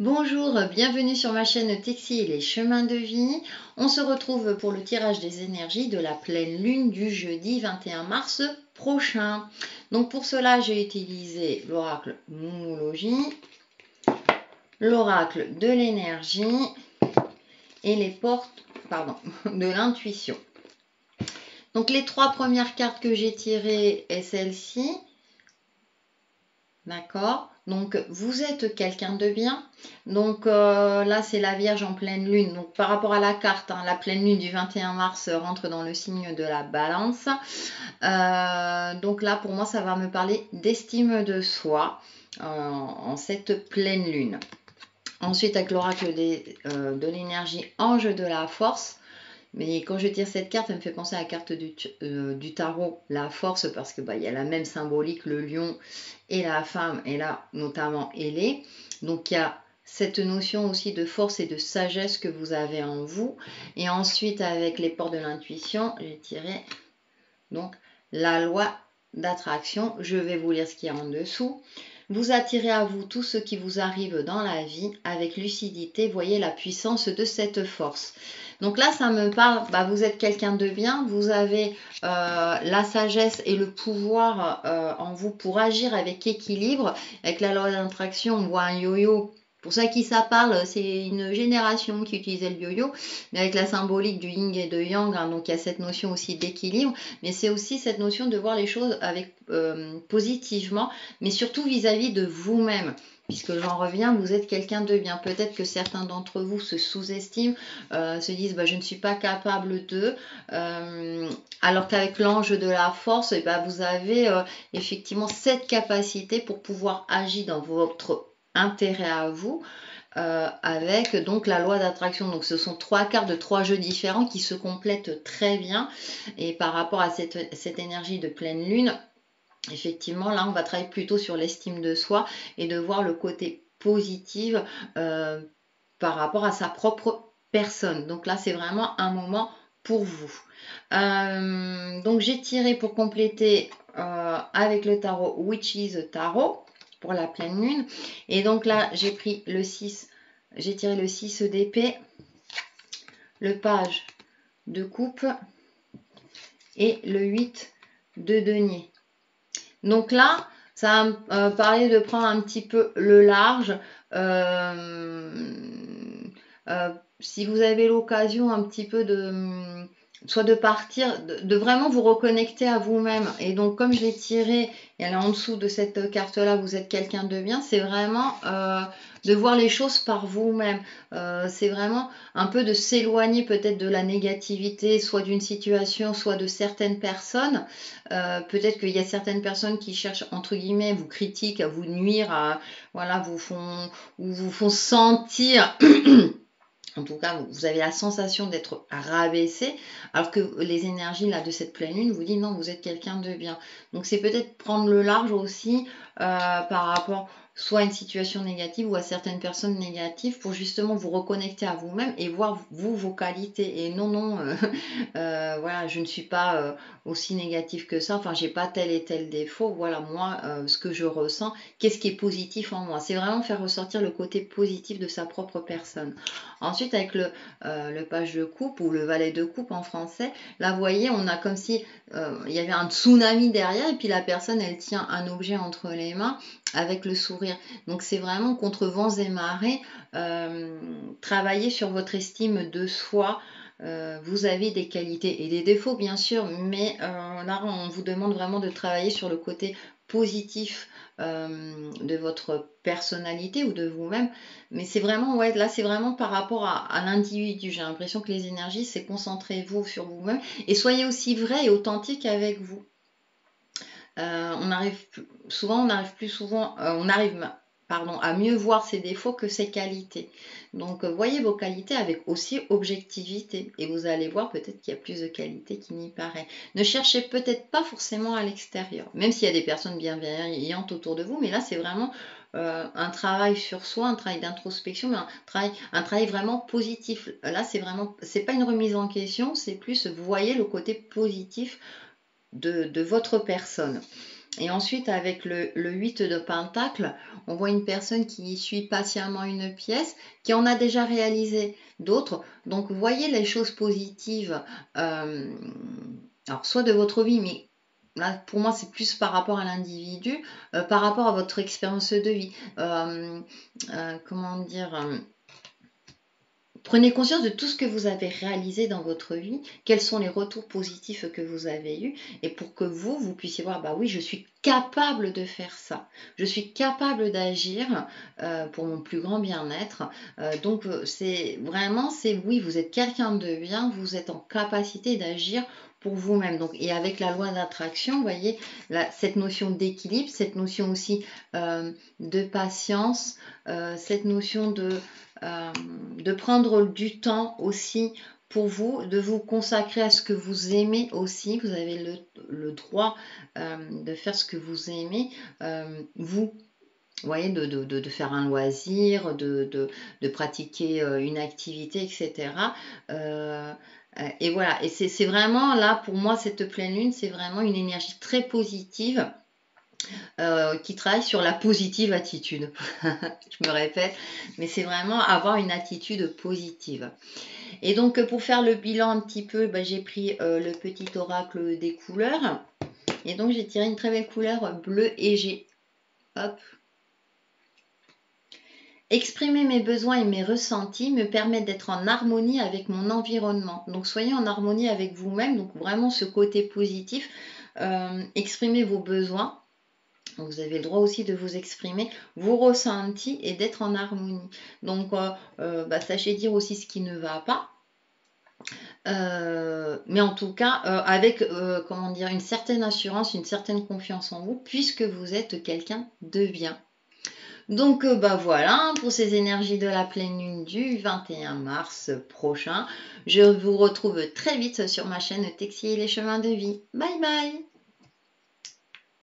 Bonjour, bienvenue sur ma chaîne Texi et les chemins de vie. On se retrouve pour le tirage des énergies de la pleine lune du jeudi 21 mars prochain. Donc pour cela, j'ai utilisé l'oracle Numologie, l'oracle de l'énergie et les portes de l'intuition. Donc les trois premières cartes que j'ai tirées est celle-ci. D'accord? Donc, vous êtes quelqu'un de bien. Donc, là, c'est la Vierge en pleine lune. Donc, par rapport à la carte, la pleine lune du 21 mars rentre dans le signe de la Balance. Donc là, pour moi, ça va me parler d'estime de soi en cette pleine lune. Ensuite, avec l'oracle de l'énergie, ange de la force. Mais quand je tire cette carte, elle me fait penser à la carte du tarot, la force, parce que y a la même symbolique, le lion et la femme, et là notamment ailée. Donc il y a cette notion aussi de force et de sagesse que vous avez en vous. Et ensuite, avec les portes de l'intuition, j'ai tiré donc la loi d'attraction. Je vais vous lire ce qu'il y a en dessous. Vous attirez à vous tout ce qui vous arrive dans la vie avec lucidité. Voyez la puissance de cette force. Donc là, ça me parle, vous êtes quelqu'un de bien, vous avez la sagesse et le pouvoir en vous pour agir avec équilibre. Avec la loi d'attraction, on voit un yo-yo. Pour ça qui ça parle, c'est une génération qui utilisait le yo-yo, mais avec la symbolique du yin et de yang, donc il y a cette notion aussi d'équilibre, mais c'est aussi cette notion de voir les choses avec positivement, mais surtout vis-à-vis de vous-même. Puisque j'en reviens, vous êtes quelqu'un de bien. Peut-être que certains d'entre vous se sous-estiment, se disent je ne suis pas capable de, alors qu'avec l'ange de la force, vous avez effectivement cette capacité pour pouvoir agir dans votre intérêt à vous. Avec donc la loi d'attraction. Donc ce sont trois cartes de trois jeux différents qui se complètent très bien. Et par rapport à cette énergie de pleine lune, effectivement, là, on va travailler plutôt sur l'estime de soi et de voir le côté positif par rapport à sa propre personne. Donc là, c'est vraiment un moment pour vous. Donc j'ai tiré pour compléter avec le tarot Witch's Tarot pour la pleine lune. Et donc là, j'ai pris le 6, j'ai tiré le 6 d'épée, le page de coupe et le 8 de denier. Donc là, ça va me parler de prendre un petit peu le large. Si vous avez l'occasion un petit peu soit de partir, de vraiment vous reconnecter à vous-même. Et donc, comme je l'ai tiré, et là en dessous de cette carte-là, vous êtes quelqu'un de bien, c'est vraiment de voir les choses par vous-même. C'est vraiment un peu de s'éloigner peut-être de la négativité, soit d'une situation, soit de certaines personnes. Peut-être qu'il y a certaines personnes qui cherchent, entre guillemets, vous critiquent, à vous nuire, vous font sentir... En tout cas, vous avez la sensation d'être rabaissé, alors que les énergies là de cette pleine lune vous disent non, vous êtes quelqu'un de bien. Donc c'est peut-être prendre le large aussi par rapport soit à une situation négative ou à certaines personnes négatives pour justement vous reconnecter à vous-même et voir vous vos qualités. Et non, je ne suis pas aussi négative que ça, enfin j'ai pas tel et tel défaut, voilà moi ce que je ressens, qu'est-ce qui est positif en moi. C'est vraiment faire ressortir le côté positif de sa propre personne. Ensuite, avec le page de coupe ou le valet de coupe en français, là, vous voyez, on a comme si il y avait un tsunami derrière et puis la personne, elle tient un objet entre les mains avec le sourire. Donc, c'est vraiment contre vents et marées, travailler sur votre estime de soi. Vous avez des qualités et des défauts, bien sûr, mais là, on vous demande vraiment de travailler sur le côté positif de votre personnalité ou de vous-même. Mais c'est vraiment, là, c'est vraiment par rapport à l'individu. J'ai l'impression que les énergies, c'est concentrez-vous sur vous-même et soyez aussi vrai et authentique avec vous. On arrive à mieux voir ses défauts que ses qualités. Donc, voyez vos qualités avec aussi objectivité et vous allez voir peut-être qu'il y a plus de qualités qu'il n'y paraît. Ne cherchez peut-être pas forcément à l'extérieur, même s'il y a des personnes bienveillantes autour de vous, mais là, c'est vraiment un travail sur soi, un travail d'introspection, mais un travail vraiment positif. Là, c'est pas une remise en question, c'est plus, vous voyez le côté positif de votre personne. Et ensuite, avec le 8 de Pentacle, on voit une personne qui suit patiemment une pièce, qui en a déjà réalisé d'autres. Donc, voyez les choses positives, alors soit de votre vie, mais là, pour moi, c'est plus par rapport à l'individu, par rapport à votre expérience de vie. Comment dire Prenez conscience de tout ce que vous avez réalisé dans votre vie, quels sont les retours positifs que vous avez eus, et pour que vous puissiez voir, bah oui, je suis capable de faire ça, je suis capable d'agir pour mon plus grand bien-être. Donc c'est vraiment, c'est oui, vous êtes quelqu'un de bien, vous êtes en capacité d'agir pour vous-même. Donc, et avec la loi d'attraction, vous voyez, cette notion d'équilibre, cette notion aussi de patience, cette notion de prendre du temps aussi pour vous, de vous consacrer à ce que vous aimez aussi. Vous avez le droit de faire ce que vous aimez, vous. Voyez, de faire un loisir, de pratiquer une activité, etc. Et voilà, et c'est vraiment là, pour moi, cette pleine lune, c'est vraiment une énergie très positive qui travaille sur la positive attitude. Je me répète, mais c'est vraiment avoir une attitude positive. Et donc, pour faire le bilan un petit peu, bah, j'ai pris le petit oracle des couleurs. Et donc, j'ai tiré une très belle couleur bleu et hop. Exprimer mes besoins et mes ressentis me permet d'être en harmonie avec mon environnement. Donc, soyez en harmonie avec vous-même. Donc, vraiment ce côté positif. Exprimez vos besoins. Vous avez le droit aussi de vous exprimer, vos ressentis et d'être en harmonie. Donc, sachez dire aussi ce qui ne va pas. Mais en tout cas, avec comment dire, une certaine assurance, une certaine confiance en vous, puisque vous êtes quelqu'un de bien. Donc voilà, pour ces énergies de la pleine lune du 21 mars prochain. Je vous retrouve très vite sur ma chaîne Texier et les chemins de vie. Bye bye!